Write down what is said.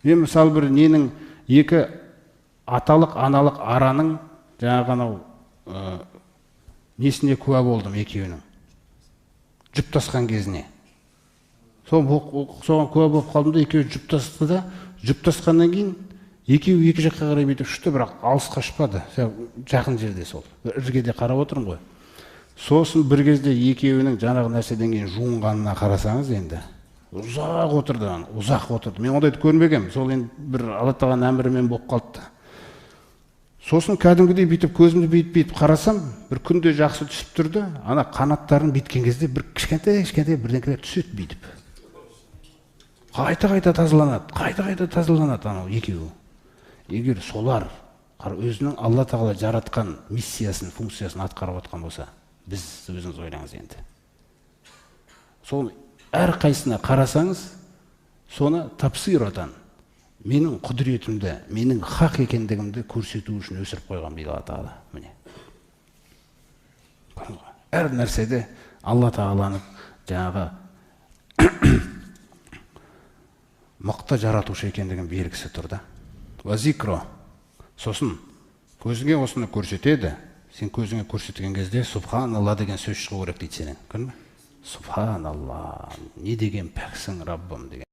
Мен мысалы бір ненің екі аталық аналық араның жаңағы анау несіне куә болдым, екеуінің жұптасқан кезіне. Соған куә болып қалдым да, екеуі жұптасты да, жұптасқаннан кейін екеуі екі жаққа қарай бүйтіп ұшты, бірақ алыс қашпады. Жақын жерде сол. Іргеде қарап отырмын ғой. Сосын бір кезде екеуінің жаңағы нәрседен кейін жуынғанына қарасаңыз, енді ұзақ отырды. Мен ондайды көрмегем. Сол енді бір Алла тағаланың әмірімен болып қалды. Сосын кәдімгідей бүйтіп көзімді бүйтіп қарасам, бір күнде жақсы түсіп тұрды. Ана қанаттарын бүйткен кезде бір кішкентай бірдеңелер түседі бүйтіп. Қайта тазаланады анау екеуі. Егер солар өзінің Алла тағала жаратқан миссиясын, функциясын атқарып отқан болса, біз өзіңіз ойлаңыз енді. Сол әр қайсына қарасаңыз, соны тапсиротан, менің құдіретімді, менің хақ екендігімді көрсету үшін өсіріп қойған дейді Алла тағала. Міне. Әр нәрседе Алла тағаланың жаңағы мықты жаратушы екендігін белгісі тұр да. Вазикро. Сосын көзіңе осыны көрсетеді. Сен көзіңе көрсеткен кезде Субханалла деген сөз шығу керек дейді сенен. Көрдің бе? Субханалла, не деген пәксің Раббым деген.